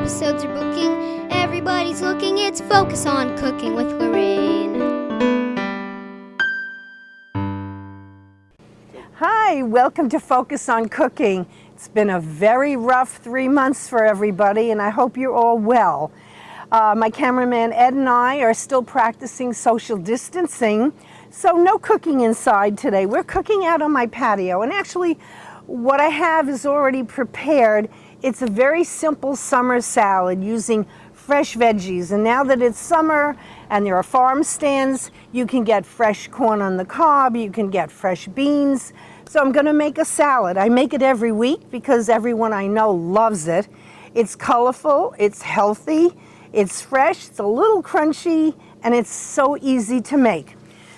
episodes are booking. Everybody's looking. It's Focus on Cooking with Lorraine. Hi, welcome to Focus on Cooking. It's been a very rough 3 months for everybody, and I hope you're all well. My cameraman Ed and I are still practicing social distancing, so no cooking inside today. We're cooking out on my patio, and actually what I have is already prepared. It's a very simple summer salad using fresh veggies, and now that it's summer and there are farm stands, you can get fresh corn on the cob, you can get fresh beans. So I'm gonna make a salad. I make it every week because everyone I know loves it. It's colorful, it's healthy, it's fresh, it's a little crunchy, and it's so easy to make.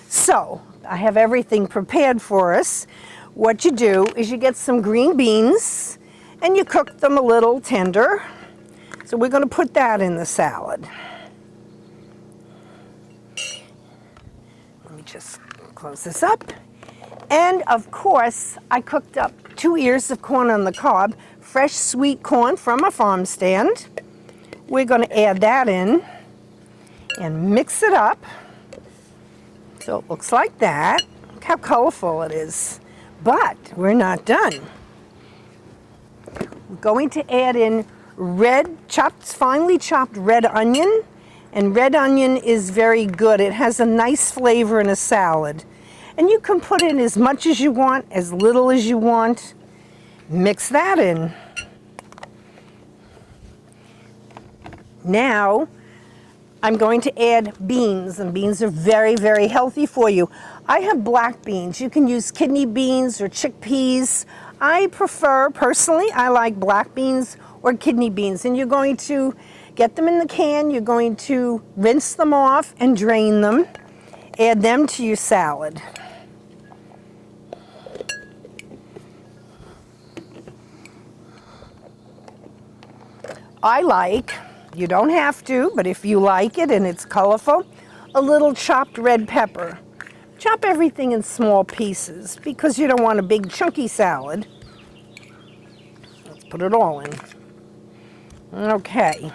So I have everything prepared for us. What you do is you get some green beans and you cook them a little tender. So we're going to put that in the salad. Let me just close this up. And of course, I cooked up 2 ears of corn on the cob, fresh sweet corn from a farm stand. We're going to add that in and mix it up. So it looks like that. Look how colorful it is. But we're not done. We're going to add in finely chopped red onion. And red onion is very good. It has a nice flavor in a salad. And you can put in as much as you want, as little as you want. Mix that in. Now, I'm going to add beans, and beans are very, very healthy for you. I have black beans. You can use kidney beans or chickpeas. I prefer, personally, I like black beans or kidney beans. And you're going to get them in the can. You're going to rinse them off and drain them. Add them to your salad. I like, you don't have to, but if you like it and it's colorful, a little chopped red pepper. Chop everything in small pieces because you don't want a big chunky salad. Let's put it all in. Okay.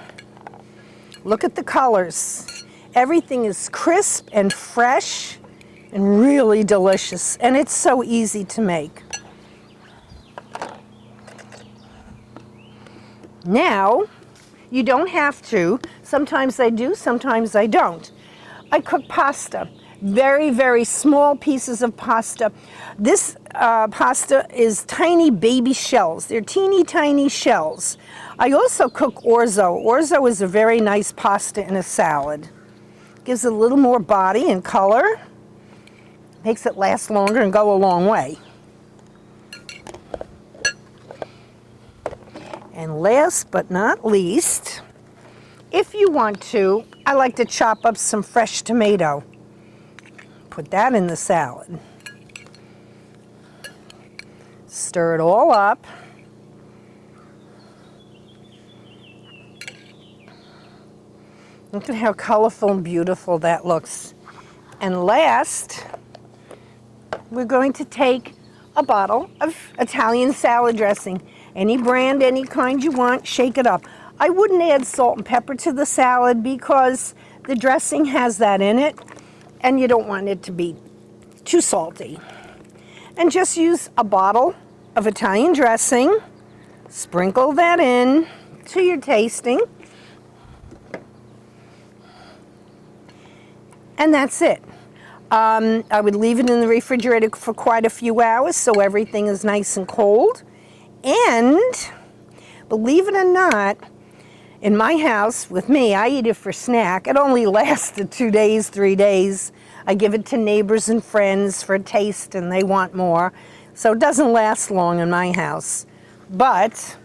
Look at the colors. Everything is crisp and fresh and really delicious, and it's so easy to make. Now, you don't have to. Sometimes I do, sometimes I don't. I cook pasta. Very, very small pieces of pasta. This pasta is tiny baby shells. They're teeny tiny shells. I also cook orzo. Orzo is a very nice pasta in a salad. Gives it a little more body and color. Makes it last longer and go a long way. And last but not least, if you want to, I like to chop up some fresh tomato. Put that in the salad. Stir it all up. Look at how colorful and beautiful that looks. And last, we're going to take a bottle of Italian salad dressing. Any brand, any kind you want, shake it up. I wouldn't add salt and pepper to the salad because the dressing has that in it, and you don't want it to be too salty. And just use a bottle of Italian dressing, sprinkle that in to your tasting, and that's it. I would leave it in the refrigerator for quite a few hours so everything is nice and cold. And believe it or not, in my house, with me, I eat it for snack. It only lasted 2 days, 3 days. I give it to neighbors and friends for a taste, and they want more. So it doesn't last long in my house. But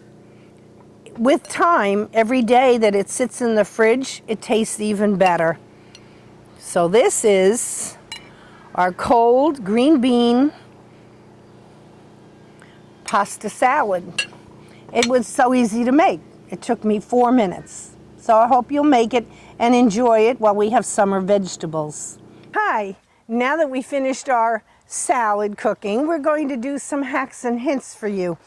with time, every day that it sits in the fridge, it tastes even better. So this is our cold green bean pasta salad. It was so easy to make. It took me 4 minutes. So I hope you'll make it and enjoy it while we have summer vegetables. Hi, now that we finished our salad cooking, we're going to do some hacks and hints for you.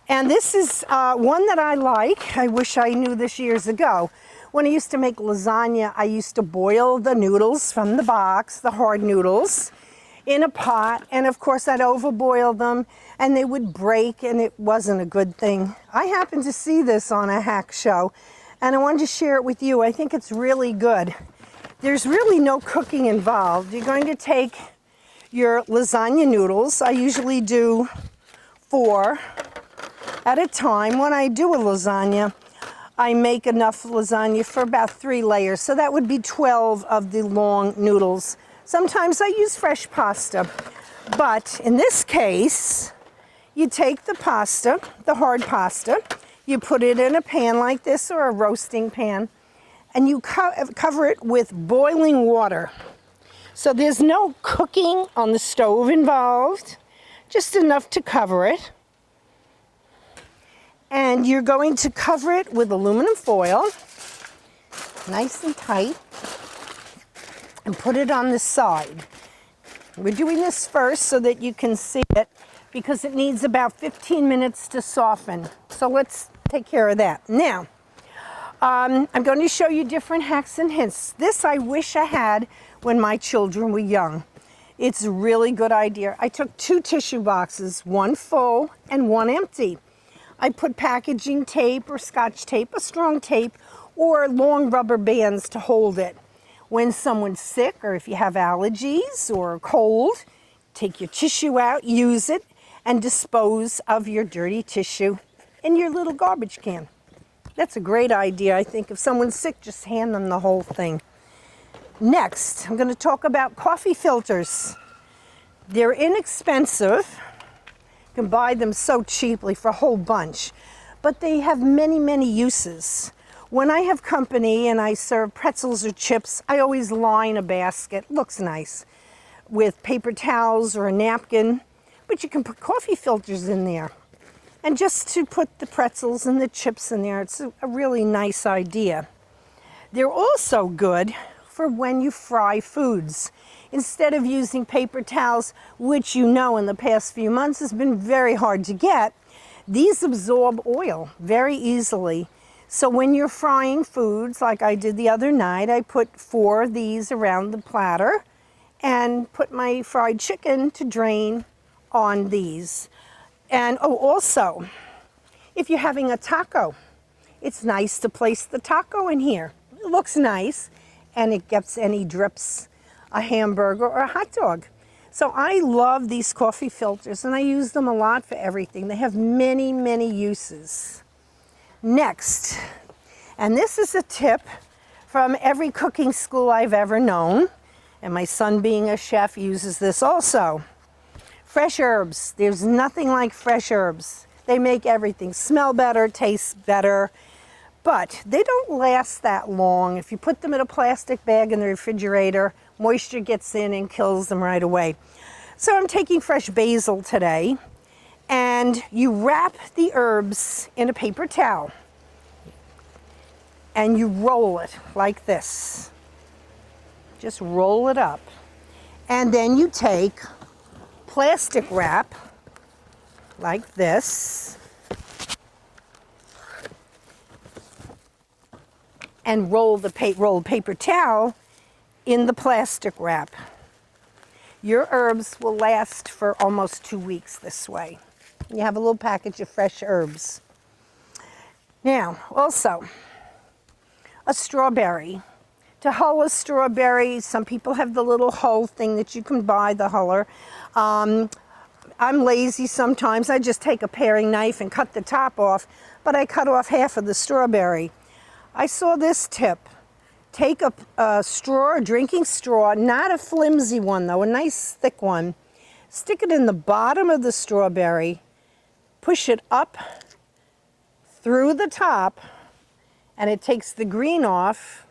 And this is one that I like. I wish I knew this years ago. When I used to make lasagna, I used to boil the noodles from the box, the hard noodles, in a pot. And of course, I'd overboil them and they would break, and it wasn't a good thing. I happened to see this on a hack show and I wanted to share it with you. I think it's really good. There's really no cooking involved. You're going to take your lasagna noodles. I usually do 4 at a time. When I do a lasagna, I make enough lasagna for about 3 layers. So that would be 12 of the long noodles. Sometimes I use fresh pasta, but in this case, you take the pasta, the hard pasta, you put it in a pan like this or a roasting pan, and you cover it with boiling water. So there's no cooking on the stove involved, just enough to cover it. And you're going to cover it with aluminum foil, nice and tight, and put it on the side. We're doing this first so that you can see it, because it needs about 15 minutes to soften. So let's take care of that. Now, I'm going to show you different hacks and hints. This I wish I had when my children were young. It's a really good idea. I took 2 tissue boxes, one full and one empty. I put packaging tape or scotch tape, a strong tape, or long rubber bands to hold it. When someone's sick, or if you have allergies or a cold, take your tissue out, use it, and dispose of your dirty tissue in your little garbage can. That's a great idea, I think. If someone's sick, just hand them the whole thing. Next, I'm going to talk about coffee filters. They're inexpensive. You can buy them so cheaply for a whole bunch, but they have many, many uses. When I have company and I serve pretzels or chips, I always line a basket, looks nice, with paper towels or a napkin, but you can put coffee filters in there. And just to put the pretzels and the chips in there, it's a really nice idea. They're also good for when you fry foods. Instead of using paper towels, which you know in the past few months has been very hard to get, these absorb oil very easily. So when you're frying foods, like I did the other night, I put 4 of these around the platter and put my fried chicken to drain on these. And also, if you're having a taco, it's nice to place the taco in here. It looks nice, and it gets any drips, a hamburger or a hot dog. So I love these coffee filters, and I use them a lot for everything. They have many, many uses. Next, and this is a tip from every cooking school I've ever known, and my son being a chef uses this also. Fresh herbs. There's nothing like fresh herbs. They make everything smell better, taste better, but they don't last that long. If you put them in a plastic bag in the refrigerator, moisture gets in and kills them right away. So I'm taking fresh basil today, and you wrap the herbs in a paper towel and you roll it like this. Just roll it up. And then you take plastic wrap like this and roll the rolled paper towel in the plastic wrap. Your herbs will last for almost 2 weeks this way. You have a little package of fresh herbs. Now, also, a strawberry. To hull a strawberry, some people have the little hull thing that you can buy, the huller. I'm lazy sometimes. I just take a paring knife and cut the top off, but I cut off half of the strawberry. I saw this tip. Take a straw, a drinking straw, not a flimsy one though, a nice thick one. Stick it in the bottom of the strawberry, push it up through the top, and it takes the green off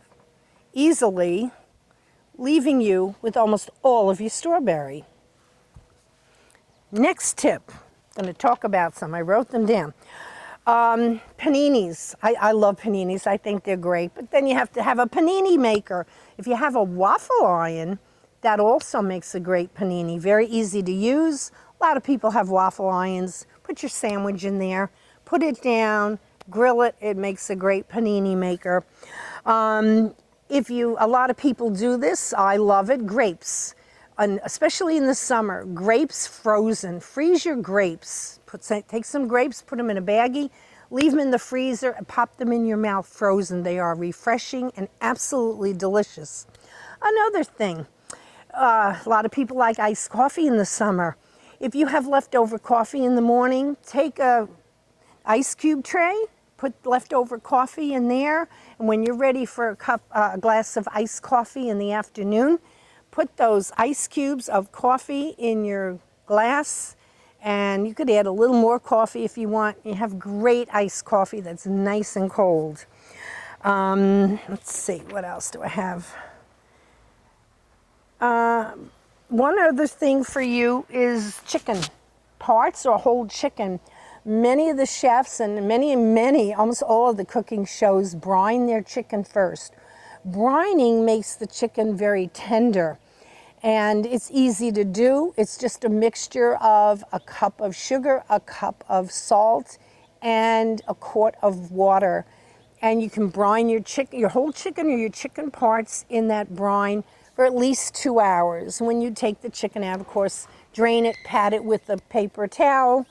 easily, leaving you with almost all of your strawberry. Next tip, I'm going to talk about some. I wrote them down. Paninis. I love paninis. I think they're great. But then you have to have a panini maker. If you have a waffle iron, that also makes a great panini. Very easy to use. A lot of people have waffle irons. Put your sandwich in there. put it down, grill it. It makes a great panini maker. A lot of people do this. I love it. Grapes, and especially in the summer, grapes frozen. Freeze your grapes. Take some grapes, put them in a baggie, leave them in the freezer, and pop them in your mouth frozen. They are refreshing and absolutely delicious. Another thing, a lot of people like iced coffee in the summer. If you have leftover coffee in the morning, take a ice cube tray, put leftover coffee in there, and when you're ready for a glass of iced coffee in the afternoon, put those ice cubes of coffee in your glass, and you could add a little more coffee if you want. You have great iced coffee that's nice and cold. Let's see, what else do I have? One other thing for you is chicken parts or whole chicken. Many of the chefs and almost all of the cooking shows brine their chicken first. Brining makes the chicken very tender, and it's easy to do. It's just a mixture of a cup of sugar, a cup of salt, and a quart of water. And you can brine your whole chicken or your chicken parts in that brine for at least 2 hours. When you take the chicken out, of course, drain it, pat it with a paper towel,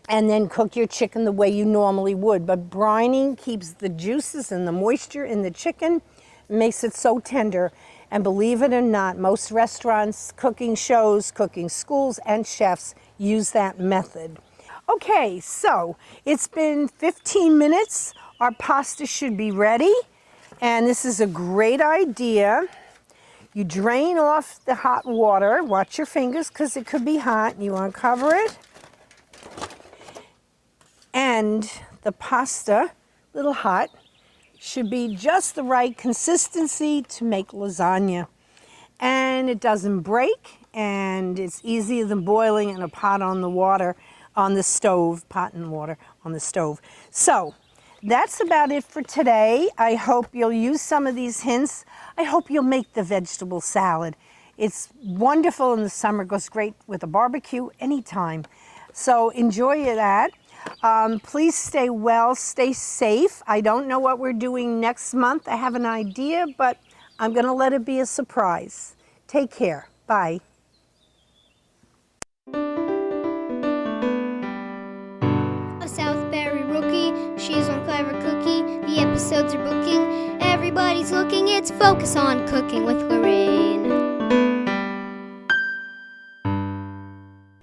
and then cook your chicken the way you normally would. But brining keeps the juices and the moisture in the chicken, makes it so tender. And believe it or not, most restaurants, cooking shows, cooking schools, and chefs use that method. Okay, so it's been 15 minutes. Our pasta should be ready. And this is a great idea. You drain off the hot water. Watch your fingers because it could be hot. You want to cover it. And the pasta, a little hot, should be just the right consistency to make lasagna. And it doesn't break, and it's easier than boiling in a pot on the water, on the stove, pot and water on the stove. So that's about it for today. I hope you'll use some of these hints. I hope you'll make the vegetable salad. It's wonderful in the summer, goes great with a barbecue anytime. So enjoy that. Please stay well, stay safe. I don't know what we're doing next month. I have an idea, but I'm going to let it be a surprise. Take care. Bye. A Southbury rookie, she's on Clever Cookie. The episodes are booking. Everybody's looking, it's Focus on Cooking with